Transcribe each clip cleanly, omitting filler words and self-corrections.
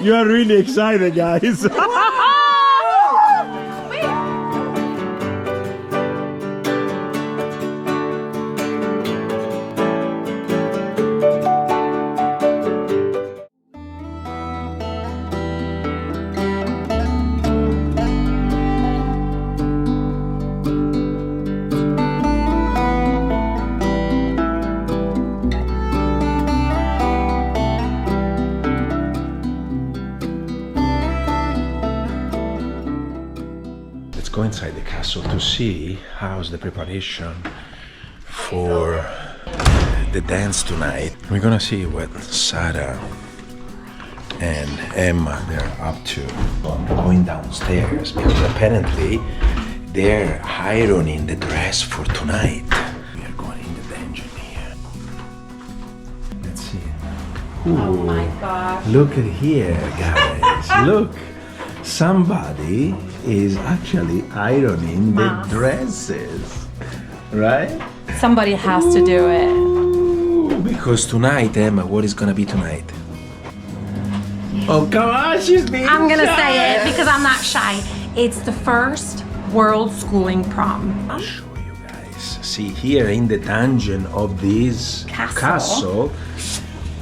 You are really excited, guys. Go inside the castle to see how's the preparation for the dance tonight. We're gonna see what Sarah and Emma they're up to. Going downstairs because apparently they're ironing the dress for tonight. We are going in the dungeon here. Let's see. Ooh, oh my gosh. Look at here, guys. Look. Somebody is actually ironing the dresses, right? Somebody has to do it. Ooh, because tonight, Emma, what is gonna be tonight? Oh, come on, she's being I'm gonna shy. say it because I'm not shy. It's the first Worldschooling Prom. I'll show you guys. See, here in the dungeon of this castle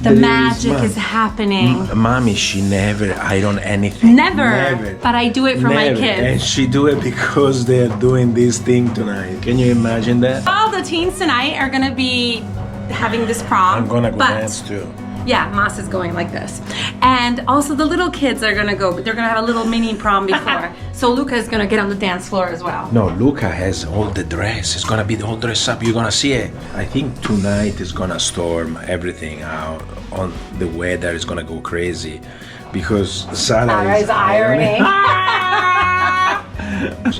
the magic is happening. Mommy, she never iron anything. Never. But I do it for my kids. And she do it because they're doing this thing tonight. Can you imagine that? All the teens tonight are gonna be having this prom. I'm gonna go dance too. Yeah, Mas is going like this. And also the little kids are gonna go, but they're gonna have a little mini prom before. So Luca is gonna get on the dance floor as well. No, Luca has all the dress. It's gonna be the whole dress up. You're gonna see it. I think tonight is gonna storm everything out. On the weather is gonna go crazy because Sarah is ironing.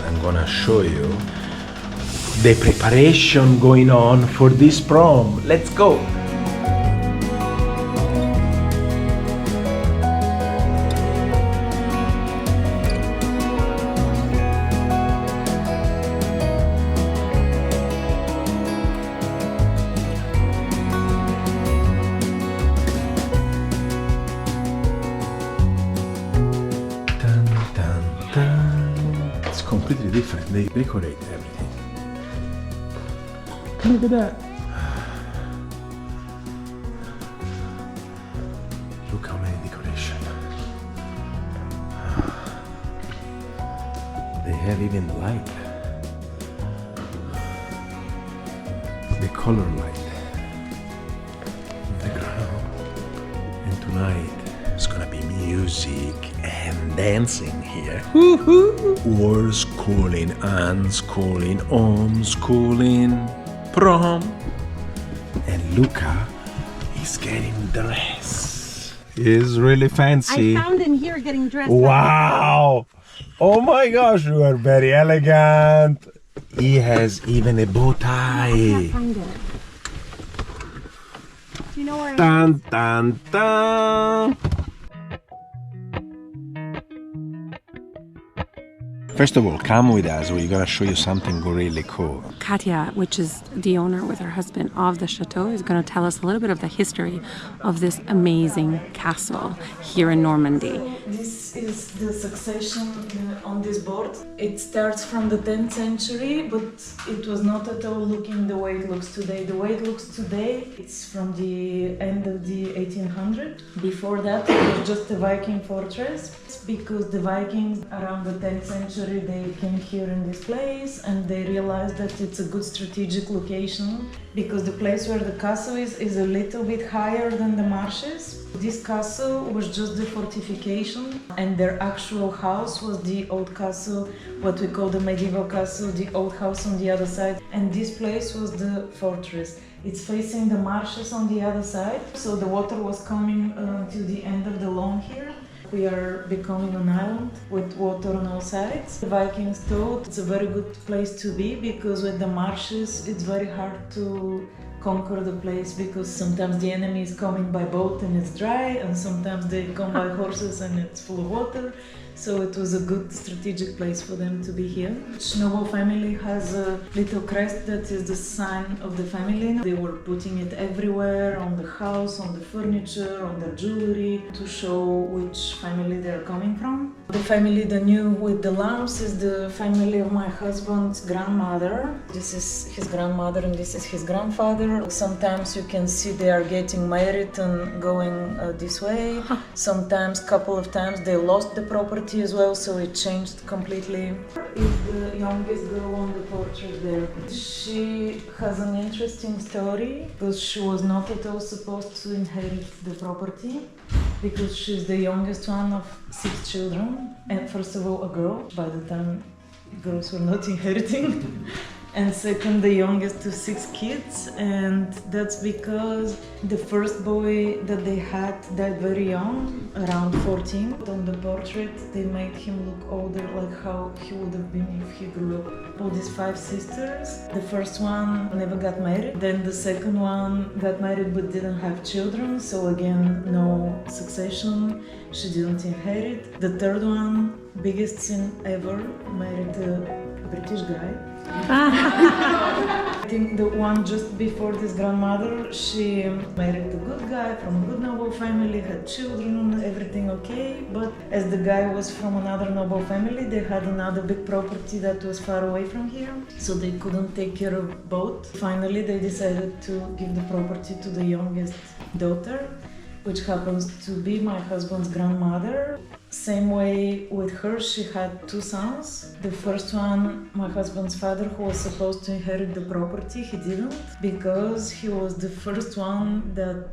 I'm gonna show you the preparation going on for this prom. Let's go. It's completely different. They decorate everything. Look at that. Look how many decorations. They have even light. The color light. The ground. And tonight it's gonna be music and dancing here. Worldschooling, unschooling, homeschooling, prom. And Luca is getting dressed. He's really fancy. I found him here getting dressed. Wow! Oh my gosh, you are very elegant. He has even a bow tie. I can't find it. Do you know where Dun, dun, dun. First of all, come with us. We're gonna show you something really cool. Katia, which is the owner with her husband of the chateau, is going to tell us a little bit of the history of this amazing castle here in Normandy. This is the succession on this board. It starts from the 10th century, but it was not at all looking the way it looks today. The way it looks today, it's from the end of the 1800s. Before that, it was just a Viking fortress, because the Vikings around the 10th century, they came here in this place and they realized that it's a good strategic location because the place where the castle is a little bit higher than the marshes. This castle was just the fortification and their actual house was the old castle, what we call the medieval castle, the old house on the other side. And this place was the fortress. It's facing the marshes on the other side, so the water was coming to the end of the lawn here. We are becoming an island with water on all sides. The Vikings thought it's a very good place to be because with the marshes it's very hard to conquer the place, because sometimes the enemy is coming by boat and it's dry, and sometimes they come by horses and it's full of water. So it was a good strategic place for them to be here. Each noble family has a little crest that is the sign of the family. They were putting it everywhere, on the house, on the furniture, on their jewelry, to show which family they're coming from. The family that new with the lamps is the family of my husband's grandmother. This is his grandmother and this is his grandfather. Sometimes you can see they are getting married and going this way. Sometimes, couple of times, they lost the property as well, so it changed completely. Is the youngest girl on the portrait there. She has an interesting story, because she was not at all supposed to inherit the property, because she's the youngest one of 6 children, and first of all a girl. By the time girls were not inheriting. And second, the youngest to 6 kids, and that's because the first boy that they had died very young, around 14. On the portrait, they made him look older, like how he would have been if he grew up. All these 5 sisters. The first one never got married, then the second one got married but didn't have children, so again, no succession, she didn't inherit. The third one, biggest sin ever, married a British guy. I think the one just before this grandmother, she married a good guy from a good noble family, had children, everything okay. But as the guy was from another noble family, they had another big property that was far away from here, so they couldn't take care of both. Finally, they decided to give the property to the youngest daughter, which happens to be my husband's grandmother. Same way with her, she had 2 sons. The first one, my husband's father, who was supposed to inherit the property, he didn't, because he was the first one that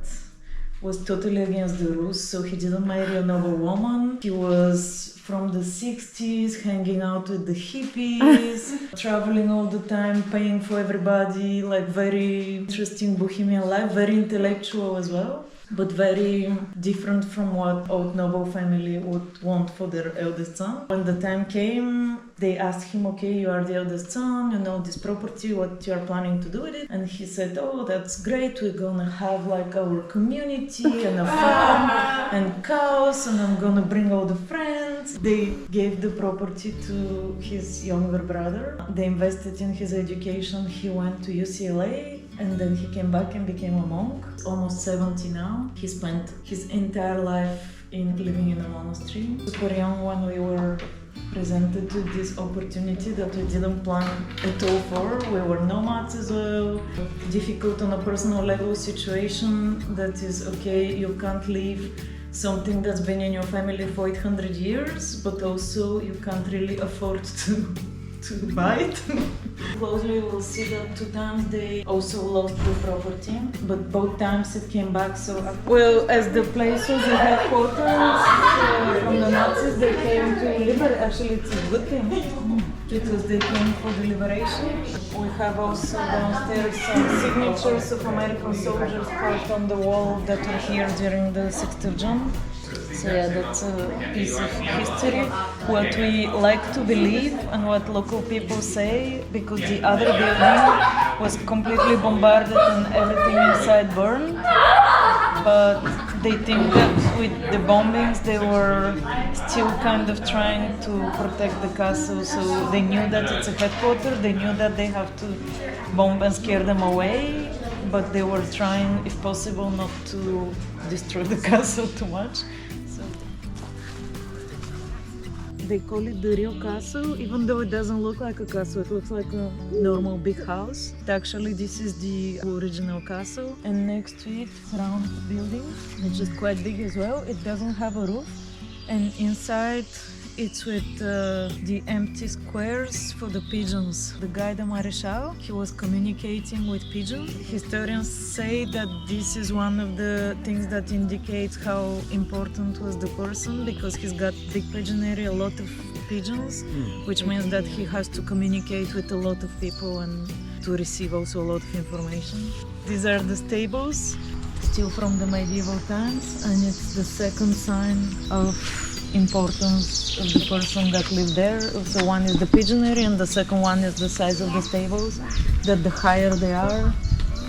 was totally against the rules, so he didn't marry a noble woman. He was from the 60s, hanging out with the hippies, traveling all the time, paying for everybody, like very interesting bohemian life, very intellectual as well, but very different from what old noble family would want for their eldest son. When the time came, they asked him, okay, you are the eldest son, you know this property, what you are planning to do with it? And he said, oh, that's great, we're gonna have like our community and a farm and cows, and I'm gonna bring all the friends. They gave the property to his younger brother. They invested in his education. He went to UCLA, and then he came back and became a monk. Almost 70 now. He spent his entire life living in a monastery. Super young when we were presented to this opportunity that we didn't plan at all for. We were nomads as well. Difficult on a personal level situation that is, okay, you can't leave something that's been in your family for 800 years, but also you can't really afford to buy it. Closely we'll see that 2 times they also lost the property, but both times it came back. So well, as the place was the headquarters from the Nazis, they came to liberate. Actually, it's a good thing, because they came for the liberation. We have also downstairs some signatures of American soldiers carved on the wall that were here during the 6th of June. So yeah, that's a piece of history. What we like to believe and what local people say, because the other building was completely bombarded and everything inside burned, but they think that with the bombings they were still kind of trying to protect the castle, so they knew that it's a headquarters, they knew that they have to bomb and scare them away, but they were trying, if possible, not to destroy the castle too much. They call it the real castle, even though it doesn't look like a castle, it looks like a normal big house. Actually, this is the original castle, and next to it, round building, which is quite big as well. It doesn't have a roof, and inside it's with the empty squares for the pigeons. The guy, the Marechal, he was communicating with pigeons. Historians say that this is one of the things that indicates how important was the person, because he's got big pigeonary, a lot of pigeons, which means that he has to communicate with a lot of people and to receive also a lot of information. These are the stables, still from the medieval times, and it's the second sign of importance of the person that lived there. So one is the pigeonary, and the second one is the size of the stables, that the higher they are,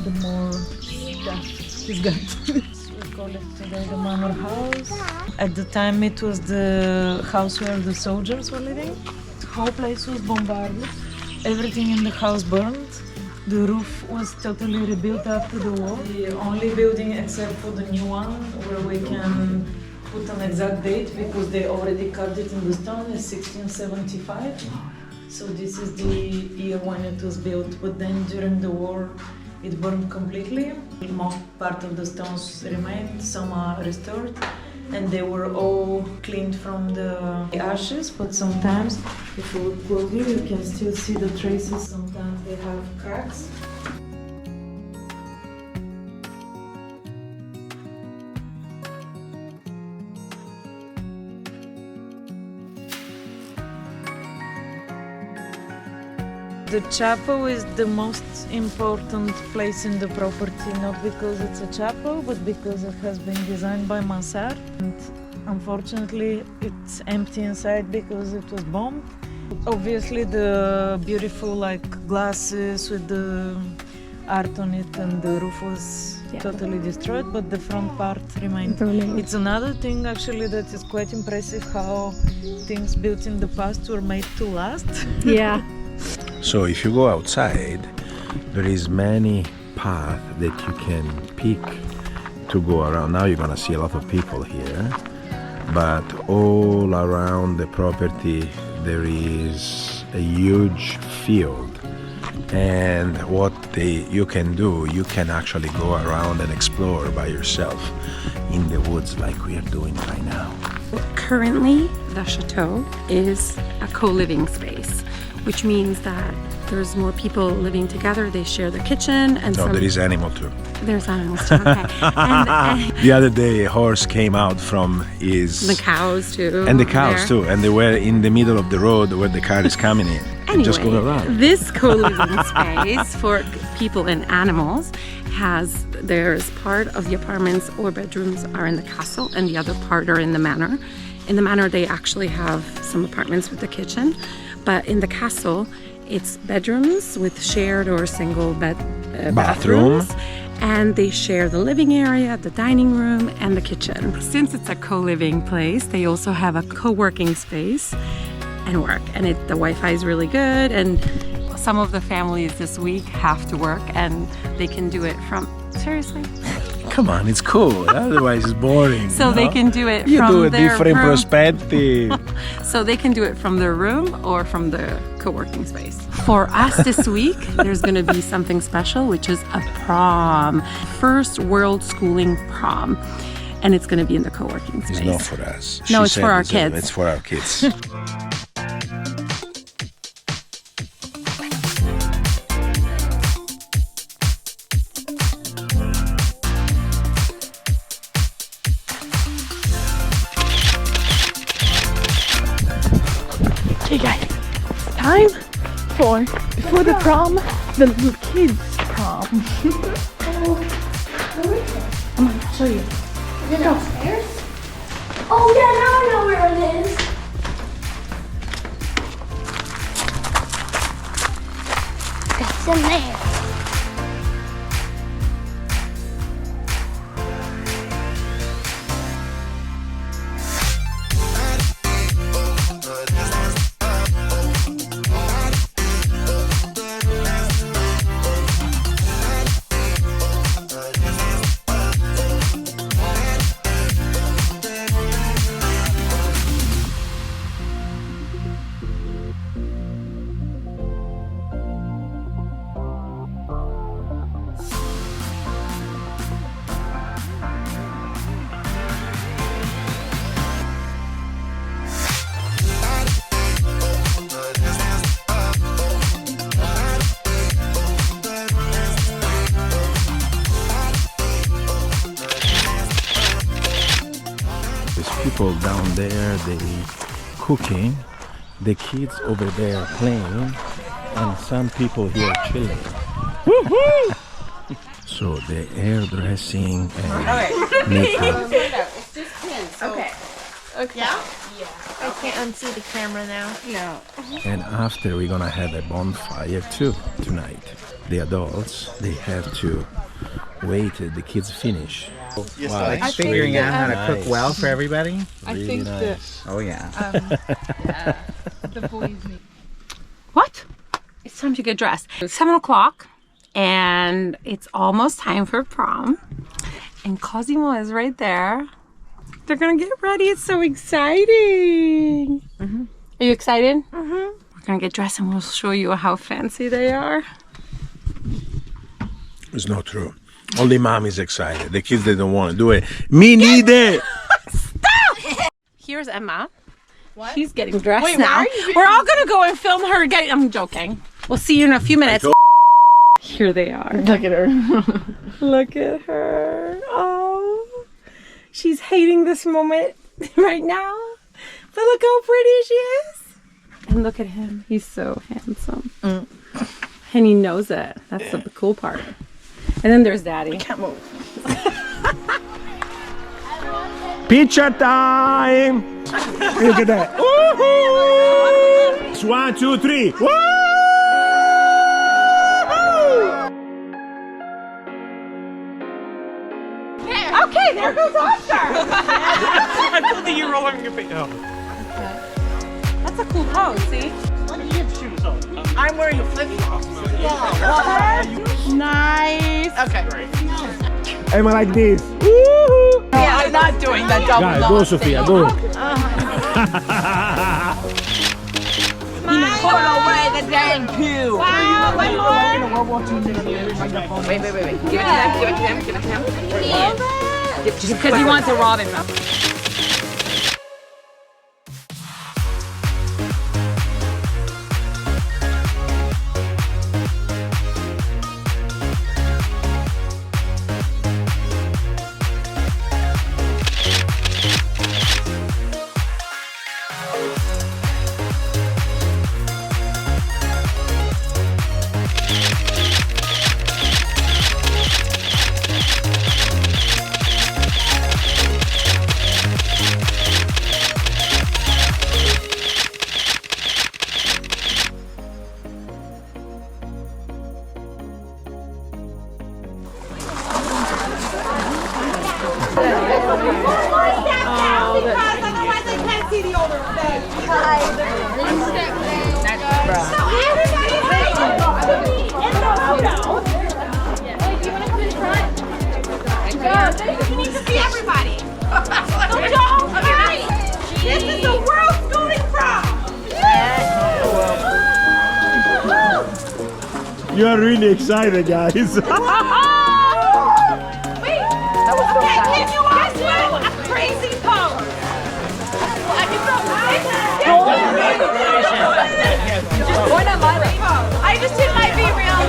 the more stuff he's got. We call it today the manor house. At the time it was the house where the soldiers were living. The whole place was bombarded. Everything in the house burned. The roof was totally rebuilt after the war. The only building except for the new one where we can put an exact date because they already carved it in the stone is 1675. So this is the year when it was built, but then during the war it burned completely. Most part of the stones remained, some are restored, and they were all cleaned from the ashes, but sometimes if you look closely you can still see the traces. Sometimes they have cracks. The chapel is the most important place in the property, not because it's a chapel, but because it has been designed by Mansart. And unfortunately, it's empty inside because it was bombed. Obviously, the beautiful glasses with the art on it and the roof was totally destroyed, but the front part remained. It's another thing actually that is quite impressive, how things built in the past were made to last. Yeah. So if you go outside, there is many paths that you can pick to go around. Now you're gonna see a lot of people here, but all around the property there is a huge field. And what you can do, you can actually go around and explore by yourself in the woods like we are doing right now. Currently, the chateau is a co-living space, which means that there's more people living together. They share the kitchen, and So there is animal too. There's animals too. Okay. and The other day, a horse came out from his... the cows too. And the cows there. too, and they were in the middle of the road where the car is coming in. Anyway, Just go around. This co-living space for people and animals there's part of the apartments or bedrooms are in the castle and the other part are in the manor. In the manor, they actually have some apartments with the kitchen, but in the castle, it's bedrooms with shared or single bathrooms. And they share the living area, the dining room, and the kitchen. Since it's a co-living place, they also have a co-working space and work. And the Wi-Fi is really good. And some of the families this week have to work, and they can do it from... Seriously? Come on, it's cool. Otherwise, it's boring. So they can do it you from do a their different room. perspective. So they can do it from their room or from the co-working space. For us this week, there's going to be something special, which is a prom. First Worldschooling Prom. And it's going to be in the co-working space. It's not for us. No, She it's said for our kids. It's for our kids. Okay guys, it's time for, before the prom, the little kids prom. I'm gonna show you. Is it upstairs? Oh yeah, now I know where it is. It's in there. People down there, they cooking, the kids over there playing, and some people here chilling. Woohoo! So the hairdressing and makeup. It's just pins. So. Okay. Okay. Yeah? I can't unsee the camera now. No. And after, we're gonna have a bonfire too tonight. The adults, they have to wait till the kids finish. Wow, like figuring out how to cook well for everybody. I think nice. Oh yeah. The boys need. What? It's time to get dressed. It's 7 o'clock and it's almost time for prom. And Cosimo is right there. They're gonna get ready. It's so exciting. Are you excited? We're gonna get dressed and we'll show you how fancy they are. It's not true. Only mom is excited. The kids, they don't want to do it. Me neither. Stop! Here's Emma. What? She's getting dressed Wait, now. why are you We're all gonna go and film her getting. I'm joking. We'll see you in a few minutes. Here they are. Look at her. Look at her. Oh, she's hating this moment right now. But look how pretty she is. And look at him. He's so handsome. And he knows it. That's the cool part. And then there's Daddy. Can't move. Picture time! Look at that. Woohoo! It's 1, 2, 3. Woo! Okay, there goes Oscar. I told you you were rolling your feet. Oh. That's a cool pose, see? Why do you have shoes on? I'm wearing flip-flops. Nice. Okay. Am I like this? Yeah, I'm not doing that double Guys, knot go, Sophia, go. Put away the dang pew. Wow, one more. Wait. Give it to him. Give it to him. Just because he wants to rob him. You need to see everybody. Don't hurry. This is the Worldschooling Prom. You are really excited, guys. Wait. Okay, can you all do a crazy pose? I just did my be real.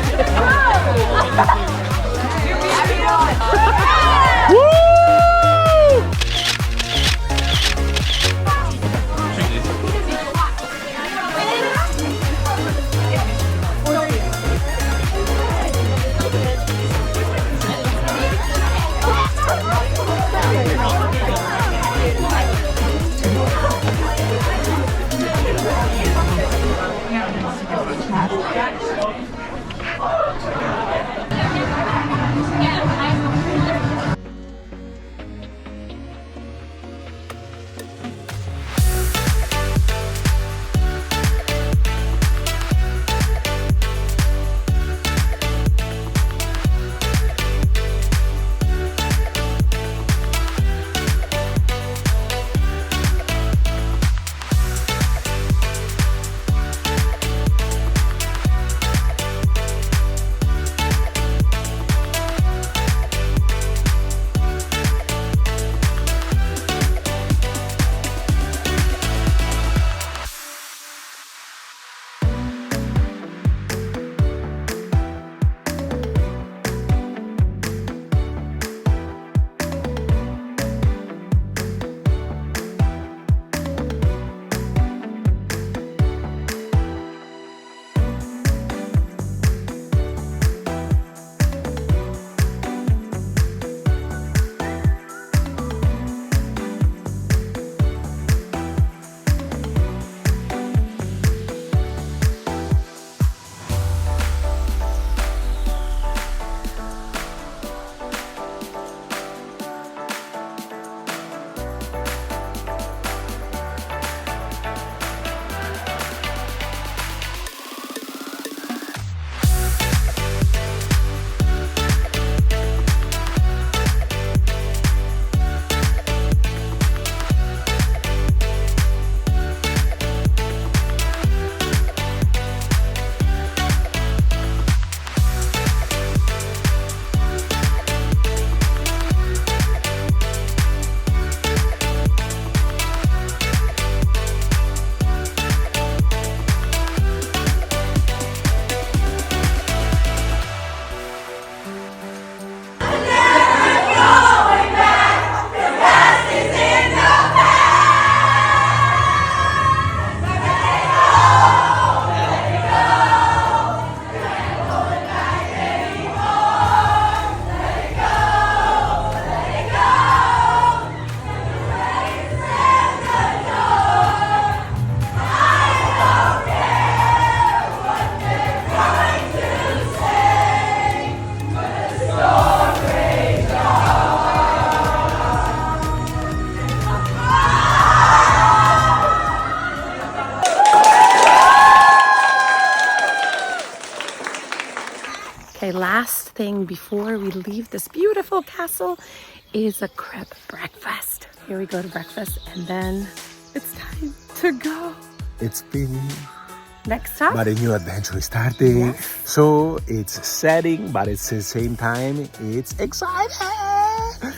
last thing before we leave this beautiful castle is a crepe breakfast. Here we go to breakfast, and then it's time to go. It's been... Next stop? But a new adventure is starting. Yes. So it's setting, but it's the same time, it's exciting.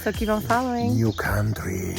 So keep on following. New country.